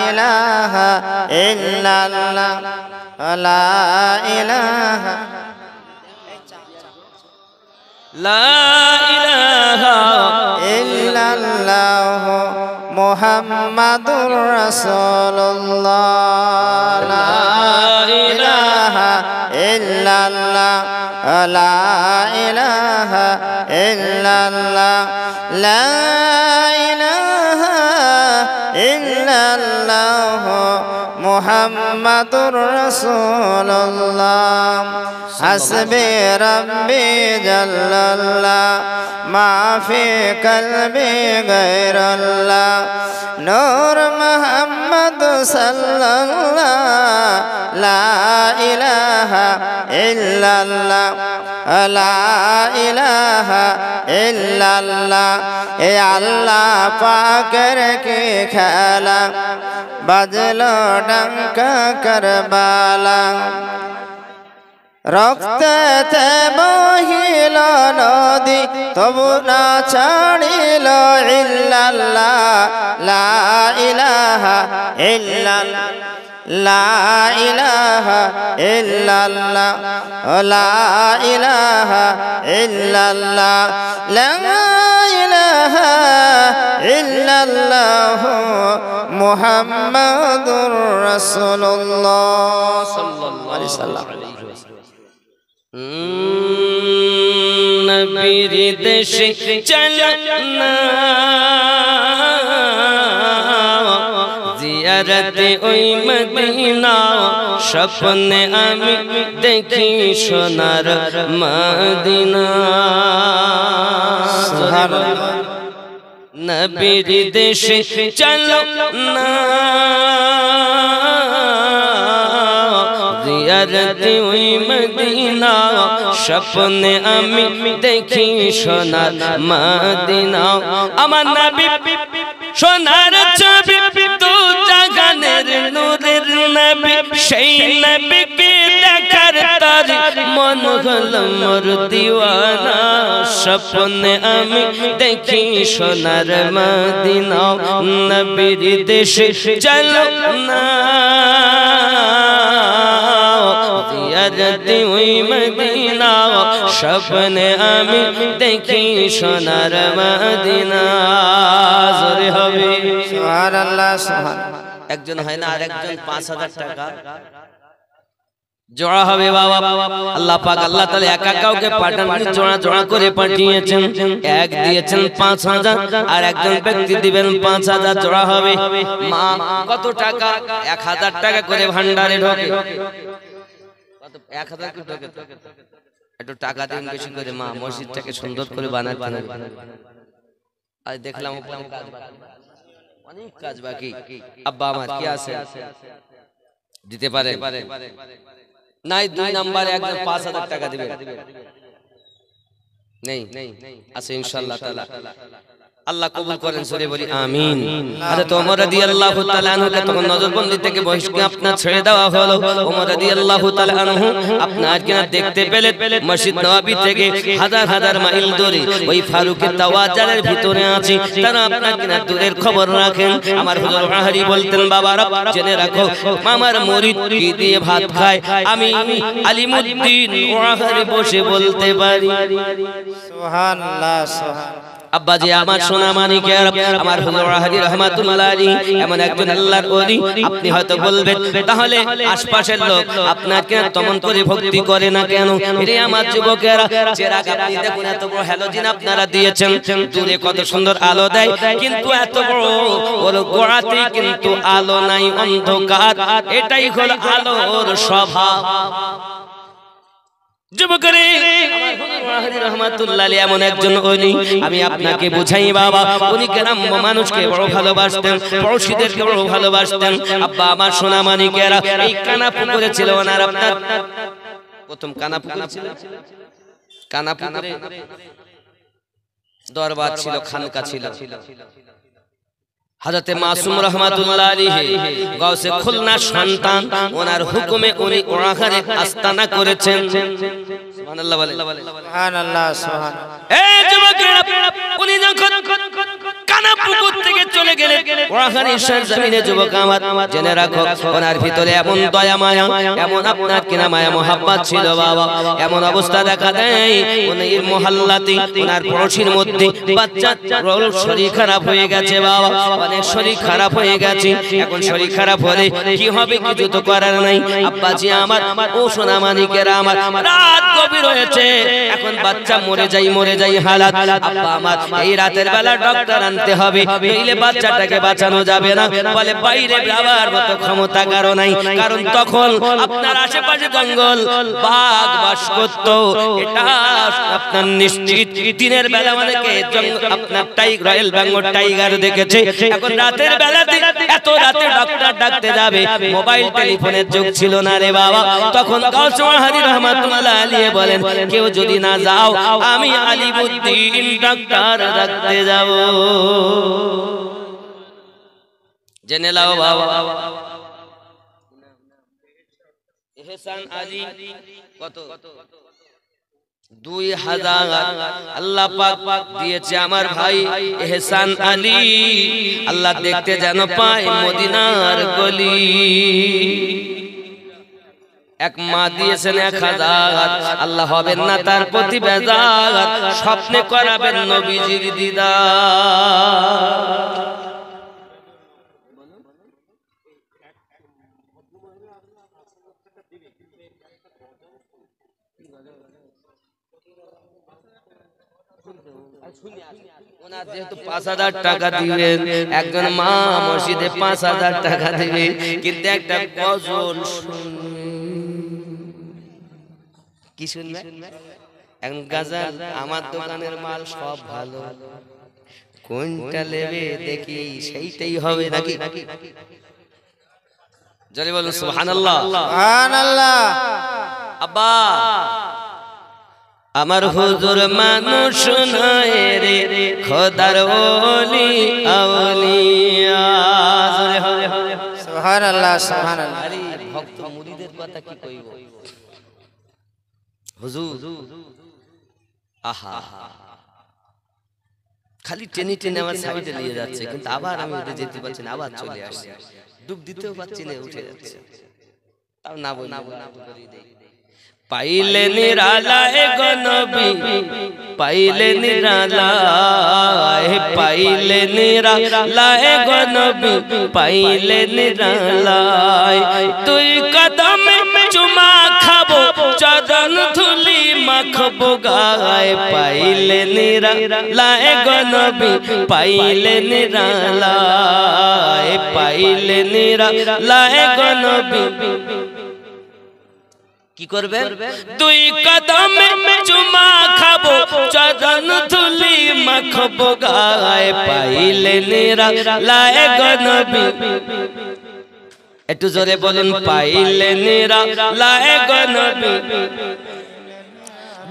ইলাহা ইল্লাল্লাহ, লা ইলাহা লা ইলাহা ইল্লাল্লাহ মুহাম্মাদুর রাসূলুল্লাহ। লা ইলাহা ইল্লাল্লাহ, লা ইলাহা ইল্লাল্লাহ, লা ইলাহা ইল্লাল্লাহ মুহাম্মাদুর রাসূলুল্লাহ। হাসবি রাব্বি জাল্লাল্লাহ, মা ফি কলবি গায়রুল্লাহ, নূর মুহাম্মদ সাল্লাল্লাহ। লা ইলাহা ইল্লাল্লাহ, লা ইলাহা ইল্লাল্লাহ। এ আল্লাহ পাকের কি খেলা, বাজলো ডঙ্কা কারবালা। রক্তেতে বহিল নদী, তবু না ছাড়িল ইল্লাল্লাহ। লা ইলাহা ইল্লাল্লাহ, লা ইলাহা ইল্লাল্লাহ, লা ইলাহা ইল্লাল্লাহ, লা ইলাহা ইল্লাল্লাহ মুহাম্মাদুর রাসূলুল্লাহ সাল্লাল্লাহু আলাইহি ওয়াসাল্লাম। নবীর দেশে চলো না, জিয়ারতে ওই মদিনা, স্বপ্নে আমি দেখি সোনার মদিনা। সুবহানাল্লাহ। নবীর দেশে চলো না, জিয়ারতে ওই মদিনা, স্বপ্নে আমি দেখি সোনার মদিনা। আমার নবী সোনার ছবি, দু জাহানের নূরের নবী, সেই নবীকে দেখার তার মন হলো মোর দিওয়ানা। স্বপ্নে আমি দেখি সোনার মদিনা, নবীর দেশে চলো না, জিয়ারতে ওই মদিনা, স্বপ্নে আমি দেখি সোনার মদিনা। জোরে হবে সুবহানাল্লাহ সুবহানাল্লাহ। একজন হয় না, আর একজন 5000 টাকা জোড়া হবে বাবা। আল্লাহ পাক আল্লাহ তাআলা একা কাউকে পাঠাননি, জোড়া জোড়া করে পাঠিয়েছেন। এক দিয়েছেন 5000 আর একজন ব্যক্তি দিবেন 5000, জোড়া হবে। মা কত টাকা? 1000 টাকা করে ভান্ডারে ঢোকে। কত? 1000 করে ঢোকে। একটু টাকা দিন বেশি করে, মা মসজিদটাকে সুন্দর করে বানাতে হবে। আজ দেখলাম অনেক কাজ বাকি। আব্বা আমার কি আছে দিতে পারে নাই? 2 নম্বরে একদম 5000 টাকা দিবে। নেই আছে ইনশাআল্লাহ তাআলা। আল্লাহ কবুল করেন, সরে বলি আমিন। হযরত ওমর রাদিয়াল্লাহু তাআলা আনহুকে তখন নজরবন্দি থেকে বহিষ্কার আপনার ছেড়ে দেওয়া হলো। ওমর রাদিয়াল্লাহু তাআলা আনহু আপনার কিনা দেখতে পেলেন মসজিদ নববী থেকে হাজার হাজার মাইল দূরে ওই ফারুকের তাওয়াজারের ভিতরে আছে। তারা আপনার কিনা দূরের খবর রাখেন। আমার হুজুর আহরি বলতেন, বাবারা জেনে রাখো আমার মুরিদ কি দিয়ে ভাত খায় আমি আলিমউদ্দিন ওয়াহারি বসে বলতে পারি। সুবহানাল্লাহ সুবহান। আব্বাজি আমার সোনা মানিকের, আমার হুজুর আহদি রাহমাতুল্লাহ আলাইহি এমন একজন আল্লাহর ওলি। আপনি হয়তো বলবেন তাহলে আশপাশের লোক আপনাকে তেমন করে ভক্তি করে না কেন? রে আমার যুবকেরা, চেরাগ আপনি দেখুন এত বড় হ্যালোজিন আপনারা দিয়েছেন, দূরে কত সুন্দর আলো দেয়, কিন্তু এত বড় ওর গোড়াতে কিন্তু আলো নাই, অন্ধকার। এটাই হলো আলোর স্বভাব। যুবকরে আমার হুজুর আহদি রাহমাতুল্লাহ আলাইহি এমন একজন ওলি, আমি আপনাকে বুঝাই বাবা। উনি কেরাম মানুষকে বড় ভালোবাসতেন, পড়শিদেরকে বড় ভালোবাসতেন। আব্বা আমার সোনা মানিকেরা, এই কানা পুকুরে ছিল ওনার, আপনার প্রথম কানা পুকুরে ছিল। কানা পুকুরে দরবার ছিল, খানকা ছিল। হযরতে মাসুম রাহমাতুল্লাহ আলাইহি গাউসে খুলনা সন্তান, ওনার হুকুমে উনি ওয়াখানে আস্তানা করেছেন। সুবহানাল্লাহ বলে। সুবহানাল্লাহ সুবহান। এই যুবকেরা, উনি যখন কানা পুকুর থেকে চলে গেলেন ওয়াখানে সরজমিনে, যুবক আমার জেনে রাখো ওনার ভিতরে এমন দয়া মায়া, এমন আপনার কিনা মায়া মোহাব্বত ছিল বাবা। এমন অবস্থা দেখা দেয় উনির মহল্লাতে ওনার পড়োশির মধ্যে বাচ্চা শরীর খারাপ হয়ে গেছে বাবা, অনেক শরীর খারাপ হয়ে গেছে। এখন শরীর খারাপ হলে কি হবে, কিছু তো করার নাই। আব্বাজি আমার, ও সোনা মানিকেরা আমার, রাত গভীর হয়েছে, এখন বাচ্চা মরে যাই হালাত। আব্বা আমার, এই রাতের বেলা ডক্টর আনতে হবে, নইলে বাচ্চাটাকে বাঁচানো যাবে না। বলে বাইরে যাবার মতো ক্ষমতা কারো নাই, কারণ তখন আপনার আশেপাশে জঙ্গল, বাঘ বাস করত। এটা আপনার নিশ্চিত দিনের বেলা অনেকে আপনার রয়্যাল বেঙ্গল টাইগার দেখেছে। এখন রাতের বেলাতে এত রাতে ডক্টর ডাকতে যাবে, মোবাইল টেলিফোনের যুগ ছিল না রে বাবা। তখন গাউস ওয়াহারি রাহমাতুল্লাহ আলাইহি বলেন, কেউ যদি না যাও আমি আলিমউদ্দিন ডাক্তার ডাকতে যাব। জেনে লাও বাবা, এহসান আলী কত 2000 আল্লাহ পাক দিয়েছে আমার ভাই এহসান আলী। আল্লাহ দেখতে যেন পায় মদিনার গলি। এক মা দিয়েছেন 1000, আল্লাহ হবেন না তার প্রতি বেজার, স্বপ্নে করাবেন নবীজির দিদার। ওনার যেহেতু 5000 টাকা দিবেন, একজন মা মসজিদে 5000 টাকা দিবে, কিন্তু একটা গজল কি শুনবে? এখন গাজাল, আমার দোকানের মাল সব ভালো, কোনটা নেবে দেখি সেইটাই হবে নাকি? জলে বলুন সুবহানাল্লাহ সুবহানাল্লাহ। আব্বা আমার হুজুর মানুষ নয় রে, খোদার ওলি আউলিয়া। সুবহানাল্লাহ সুবহানাল্লাহ। আরে ভক্ত মুরিদের কথা কি কইব হুজুর, আহা খালি টেনে টেনে আমার সাইডে নিয়ে যাচ্ছে, কিন্তু আবার আমি উঠে যেতে পারছি না, আবার চলে আসছে, ডুব দিতেও পারছি না, উঠে যাচ্ছে। তাও না বল না পাইলে নিরালায় গো নবী, পাইলে নিরালায়, পাইলে নিরালায় গো নবী, পাইলে নিরালায়। তুই কদমে চুমা খাবো চরণ ধুলি মাখবো গায়ে পাইলে নিরালায় গো নবী পাইলে নিরালায় পাইলে নিরালায় গো নবী কি করবে দুই কদমে চুমা খাবো চরণ ধুলি মাখবো গায়ে পাইলে নিরালায় গো নবী একটু জোরে বলুন পাইলে নিরালায় গো নবী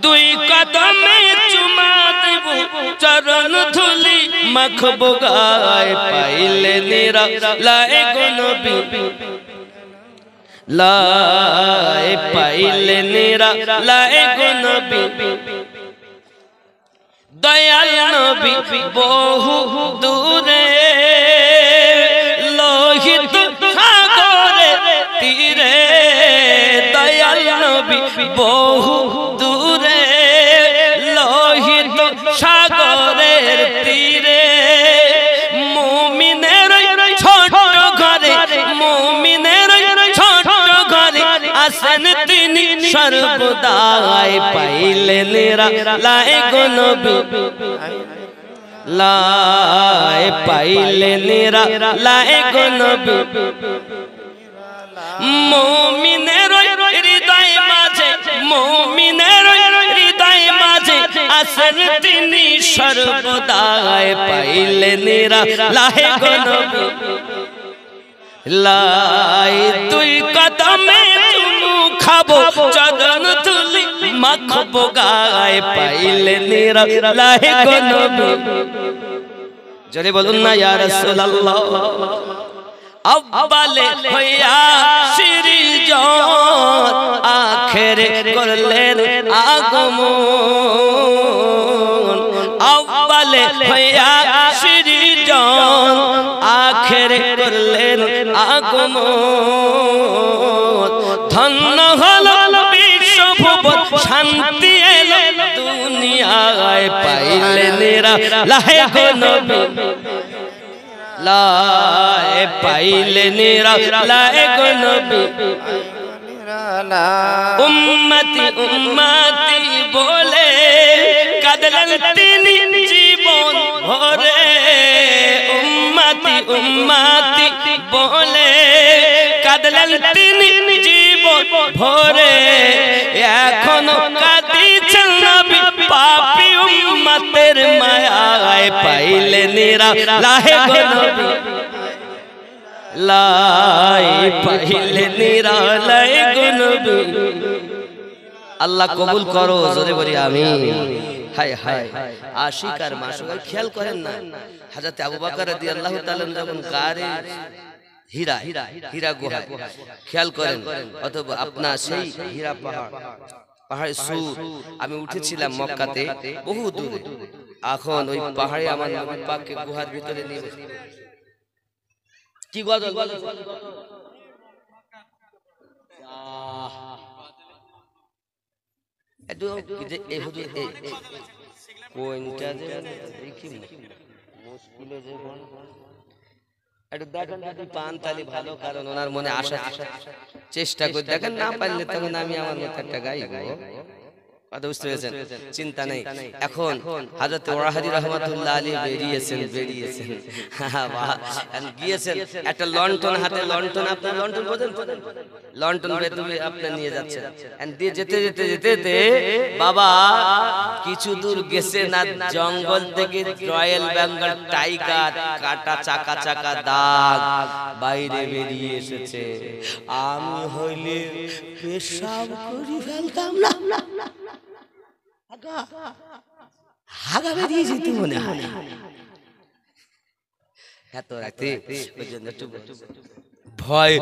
দুই কদমে চুমা দেব চরণ ধুলি মাখবো গায়ে পাইলে নিরালায় গো নবী লাই পাইলে নিরালায় গো নবী দয়াল নবী বহু দূরে লোহিত সাগরে তীরে দয়াল নবী বহু দূরে লোহিত সাগরের তীরে মুমিনের ছোট ঘরে মুমিনের ছোট ঘরে আসেন তিনি সর্বদাই পাইলে নিরালায় গো নবী লাই পাইলে নিরালায় গো নবী মুমিনের হৃদয় মাঝে মুমিনের হৃদয় মাঝে আসেন তিনি সর্বদাই পাইলে নিরালায় গো নবী লাই দুই কদমে চুমু খাবো চরণ ধুলি মাখবো গায়ে পাইলে নিরালায় গো নবী জোরে বলুন না ইয়া রাসূলুল্লাহ আব্বালে হইয়া সৃজন আখেরে করলেন আগমন আব্বালে হইয়া সৃজন আখেরে করলেন আগমন ধন্য হলো বিশ্বভুবন শান্তি এলো দুনিয়ায় পাইলে নিরালায় গো নবী লাই পাইলে নিরালায় গো নবী উম্মতি উম্মতি বলে কাঁদলেন তিনি জীবন ভরে উম্মতি উম্মতি বলে কাঁদলেন তিনি জীবন ভরে এখনো কাঁদিছেন নবী পাপী উম্মতের মায়ায় পাইলে নিরালায় গো নবী লাই পাইলে নিরালায় গো নবী আল্লাহ কবুল করো জোরে বলি আমিন হায় হায় আশিক আর মাসুক খেয়াল করেন না হযরত আবু বকর রাদিয়াল্লাহু তাআলা যখন গারে হীরা হীরা গুহা খেয়াল করেন অথবা আপনা সেই হীরা পাহাড়ে সুর আমি উঠেছিলাম মক্কাতে বহু দূরে এখন ওই পাহাড়ে আমার নবী পাককে গুহার ভিতরে নিয়ে কি গজল একটু এই হুজুর এই কোনটা যে দেখি মুশকিলে যে একটু দেখেন যদি পান তালি ভালো কারণ ওনার মনে আশা চেষ্টা করে দেখেন না পারলে তখন আমি আমার মতো একটা গাইবো কথা বুঝতে পেরেছেন চিন্তা নেই এখন হযরত ওয়াহাদি রাহমাতুল্লাহ আলাইহি বেরিয়েছেন গিয়েছেন একটা লন্ঠন হাতে লন্ঠন আপনার লন্ঠন বোঝেন লন্ঠন বেদুবে আপনি নিয়ে যাচ্ছেন এন্ড দিয়ে যেতে যেতে যেতে বাবা কিছু দূর গেছে না জঙ্গল থেকে রয়্যাল বেঙ্গল টাইগার কাটা চাকা চাকা দাগ বাইরে বেরিয়ে এসেছে আমি হইলে পেশাব করি ফেলতাম না হাগা বেরিয়ে যেত মনে হয় এত রাতে ওই জন্য ভয়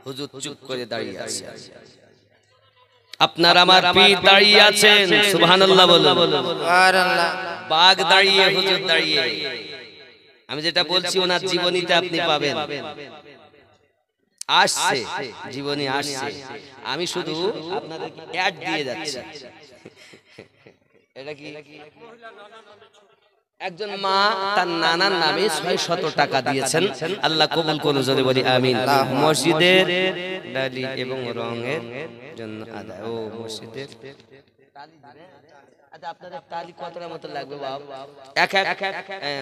হুজুর চুপ করে দাঁড়িয়ে আছে আপনার আমার পীর দাঁড়িয়ে আছেন সুবহানাল্লাহ বলুন সুবহানাল্লাহ বাঘ দাঁড়িয়ে হুজুর দাঁড়িয়ে আমি যেটা বলছি ওনার জীবনীতে আপনি পাবেন আসছে জীবনী আসছে আমি শুধু আপনাদেরকে অ্যাড দিয়ে যাচ্ছি এটা কি একজন মা তার নানার নামে 600 টাকা দিয়েছেন, আল্লাহ কবুল করুন, জোরে বলি আমিন। মসজিদের ডালি এবং রঙের জন্য আদায়। ও মসজিদের টালি দিবে। আচ্ছা আপনাদের টালি কতটা মতো লাগবে বাবা? এক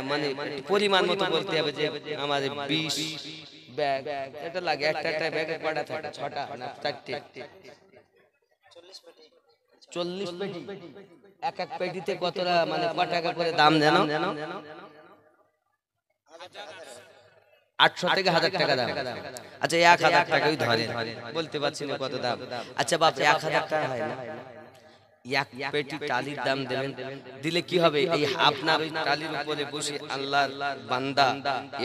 মানে পরিমাণ মতো বলতে হবে যে আমাদের 20 ব্যাগ এটা লাগে। একটা ব্যাগে কয়টা থাকে? 6টা না 4টে? 40 পেটি। এক পেটিতে কতটা মানে কত টাকা করে দাম জানো? 800 থেকে 1000 টাকা দাম। আচ্ছা 1000 টাকাই ধরে, বলতে পারছি না কত দাম। আচ্ছা বাপ 1000 টাকা হয় না? এক পেটি টালির দাম দেবেন, দিলে কি হবে? এই আপনার ওই টালির উপরে বসে আল্লাহর বান্দা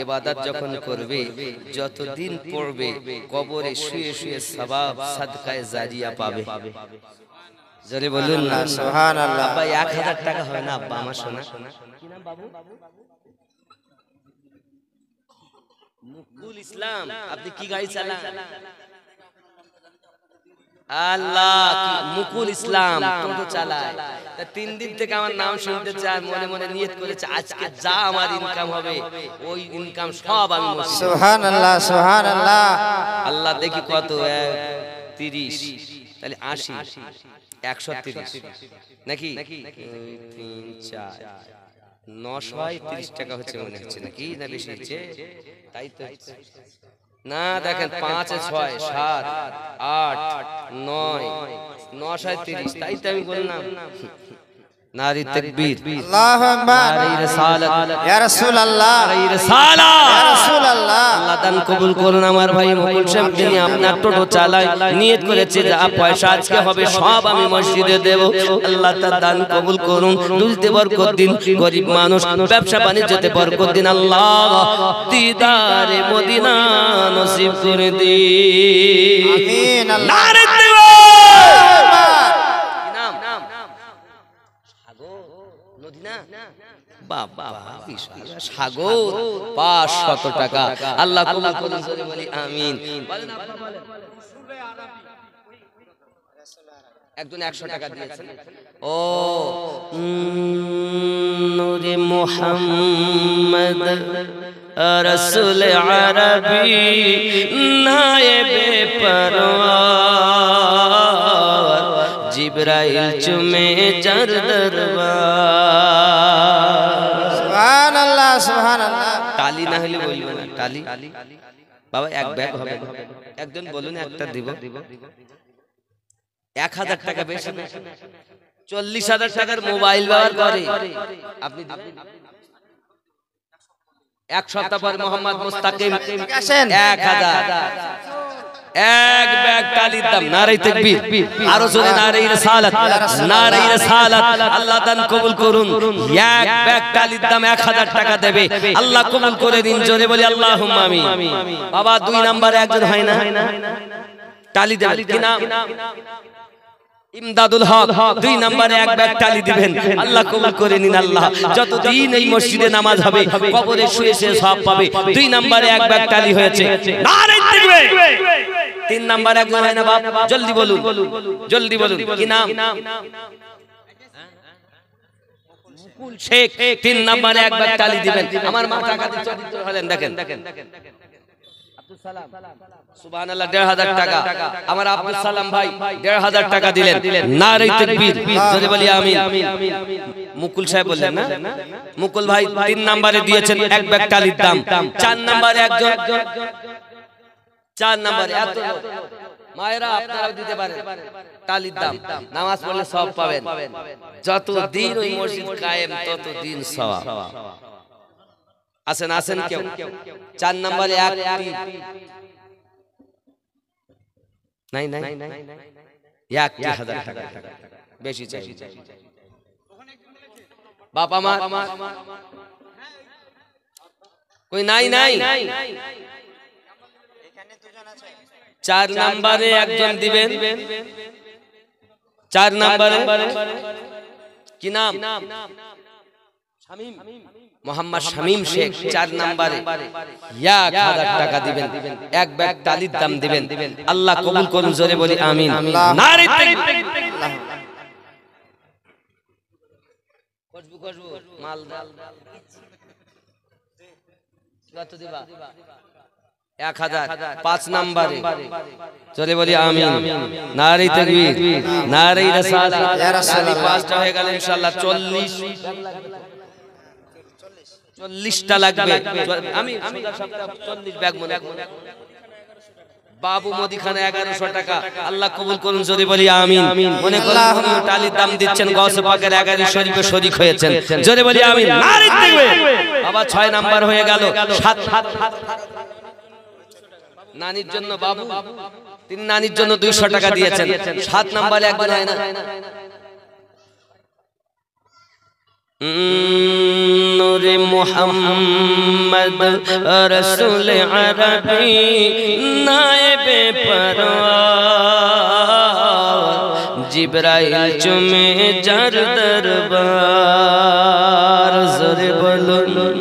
ইবাদত যখন করবে, যতদিন পড়বে, কবরে শুয়ে শুয়ে সওয়াব সাদকায়ে জারিয়া পাবে। জোরে বলুন না সুবহানাল্লাহ। আব্বা 1000 টাকা হয় না আব্বা আমার সোনা? কি নাম বাবু? মুকুল ইসলাম। আপনি কি গাড়ি চালান? আল্লাহ, মুকুল ইসলাম টোটো চালায়। তা 3 দিন থেকে আমার নাম শুনতে চায়, মনে মনে নিয়ত করেছে আজকে যা আমার ইনকাম হবে ওই ইনকাম সব আমি মসজিদে। সুবহানাল্লাহ সুবহানাল্লাহ। আল্লাহ দেখি কত 30 তাহলে 80 130 নাকি 2 3 4 930 টাকা হচ্ছে মনে হচ্ছে নাকি, না বেশি হচ্ছে? তাই তো না, দেখেন 5 6 7 8 9 930, তাই তো আমি বললাম। নারী তাকবীর, আল্লাহু আকবার। নারী রিসালাত, ইয়া রাসূলুল্লাহ, নারী রিসালাত। ইয়া রাসূলুল্লাহ। আল্লাহ দান কবুল করুন। আমার ভাই মুকুল সাহেব যিনি আপনার টোটো চালায়, নিয়ত করেছে যা পয়সা আজকে হবে সব আমি মসজিদে দেব। আল্লাহ তার দান কবুল করুন, রুজিতে বরকত দিন, গরিব মানুষ ব্যবসা বাণিজ্যতে বরকত দিন। আল্লাহ দিদারে মদিনা নসিব করে দিন। আমিন। নারে আল্লাহ দেব। কি নাম? সাগর নদী না? বাবা বিশাল সাগর, 500 টাকা। আল্লাহ কবুল করুন, জোরে বলি আমিন। বলেন আব্বা বলেন। একজন 100 টাকা দিয়েছেন। ও নূরে মুহাম্মদ রসুল আরবি নায়েবে পরওয়ার, জিবরাইল চুমে যার দরবার। সুবহানাল্লাহ সুবহানাল্লাহ। টালি না হলে বলবো না। টালি বাবা এক ব্যাগ হবে। একজন বলুন একটা দিব। 1000 টাকা বেশি না? 40,000 টাকার মোবাইল ব্যবহার করে আপনি এক সপ্তাহ পর মোহাম্মদ মুস্তাকিম 1000 এক ব্যাগ টালির দাম। নারে তাকবীর, আরো জোরে নারে রিসালাত, নারে রিসালাত। আল্লাহ দান কবুল করুন। এক ব্যাগ টালির দাম 1000 টাকা দেবে। আল্লাহ কবুল করে দিন, জোরে বলি আল্লাহুম্মা আমিন। বাবা 2 নম্বরে একজন হয় না টালি দেবে, কি নাম? ইমদাদুল হক। 2 নম্বরে এক ব্যাগ টালি দিবেন। আল্লাহ কবুল করে নিন। আল্লাহ যতদিন এই মসজিদে নামাজ হবে, কবরে শুয়ে শুয়ে সওয়াব পাবে। 2 নম্বরে এক ব্যাগ টালি হয়েছে। নারে তাকবীর। 3 নম্বরে একজন হয় না বাপ? জলদি বলুন, জলদি বলুন, কি নাম? মুকুল শেখ। 3 নম্বরে এক ব্যাগ টালি দিবেন। আমার মা টাকা দিয়ে চরিত্র হলেন, দেখেন আব্দুল সালাম, সুবহানাল্লাহ, 1500 টাকা। আমার আব্দুল সালাম ভাই 1500 টাকা দিলেন। নারে তাকবীর, জোরে বলি আমিন। মুকুল সাহেব বললেন না? মুকুল ভাই 3 নম্বরে দিয়েছেন এক ব্যাগ টালির দাম। 4 নম্বরে একজন, 4 নম্বরে এত মায়েরা আপনারাও দিতে পারেন টালির দাম। নামাজ পড়লে সওয়াব পাবেন। যতদিন ওই মসজিদ কায়েম ততদিন সওয়াব। আসেন আসেন কেউ 4 নম্বরে এক নাই নাই 1000 টাকা বেশি চাই। বাবা মা কই নাই নাই 4 নম্বরে একজন দিবেন। 4 নম্বরে কি নাম? শামীম, মোহাম্মদ শামীম শেখ। 4 নম্বরে 1000 টাকা দিবেন। এক ব্যাগ টালির দাম দিবেন। আল্লাহ কবুল করুন, জোরে বলি আমিন। নারে তাকবীর। খুশবু মাল কত দিবা 1000 5 নম্বরে চলে বলি আমিন নারে তাকবীর নারে রিসালাত ইয়া রাসূলুল্লাহ। পাঁচটা হয়ে গেল ইনশাআল্লাহ 40টা লাগবে আমি 40 ব্যাগ মনে বাবু মুদিখানা 1100 টাকা আল্লাহ কবুল করুন যদি বলি আমিন মনে করুন টালির দাম দিচ্ছেন গাউসে পাকের 11 শরীফে শরীক হয়েছেন যদি বলি আমিন নারে তাকবীর বাবা 6 নাম্বার হয়ে গেল 7 নানির জন্য বাবু তিনি নানির জন্য 200 টাকা দিয়েছেন 7 নম্বরে একবার হয় না নূরে মুহাম্মদ রাসূল আরবি নায়েবে পরওয়ার জিবরাইল চুমে যার দরবার জোরে বলুন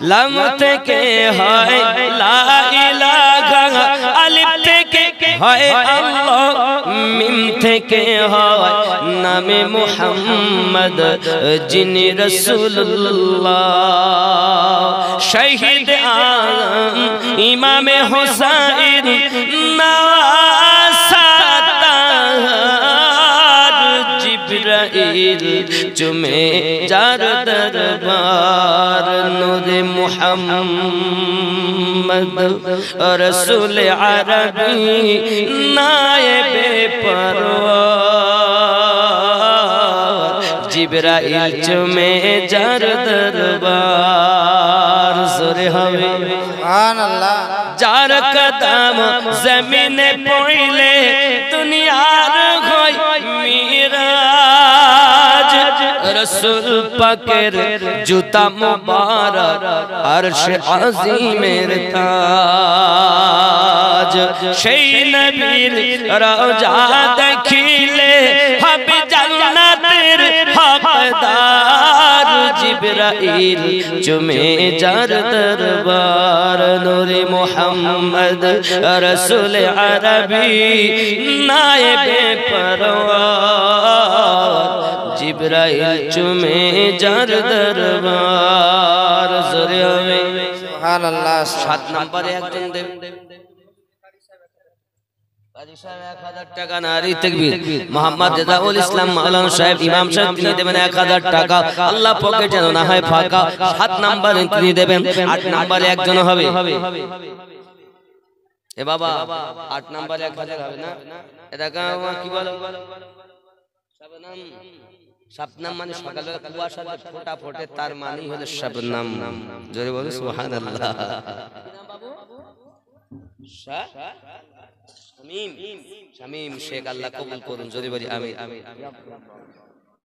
লাম থেকে হয় লা ইলাহা আলিফ থেকে হয় আল্লাহ মিম থেকে হয় নামে মুহাম্মদ যিনি রাসূলুল্লাহ শহীদ আলম ইমামে হুসাইন জিবরাইল চুমে যার দরবার নূরে মুহাম্মদ রাসূল আরবি নায়েবে পরওয়ার জিবরাইল চুমে যার দরবার জোরে হবে সুবহানাল্লাহ। যার কদম জমিনে পড়লে দুনিয়ার হয় মিরাজ রাসূল পাকের জুতা মুবারক আরশ আজিমের তাজ সেই নবীর রওজা দেখিলে হবে জান্নাতের হকদার জিবরাইল চুমে যার দরবার নূরে মুহাম্মদ রাসূল আরবি নায়েবে পরওয়ার জিবরাইল চুমে যার দরবার জোরে হবে সুবহানাল্লাহ। 7 নম্বরে একজন দেব কাজী সাহেব 1000 টাকা নারী তাকবীর মোহাম্মদ রেজাউল ইসলাম মাওলানা সাহেব ইমাম সাহেব তিনি দেবেন 1000 টাকা আল্লাহ পকেট যেন না হয় ফাঁকা 7 নম্বরে তিনি দেবেন 8 নম্বরে একজন হবে এ বাবা 8 নম্বরে 1000 হবে না এটা কি বলো শাবনাম শাবনাম মানে সকালবেলা কুয়াশার যে ফোঁটা ফোটে তার মানেই হলো শাবনাম জোরে বলো সুবহানাল্লাহ শামীম শেখ আল্লাহ কবুল করুন যদি বলি আমিন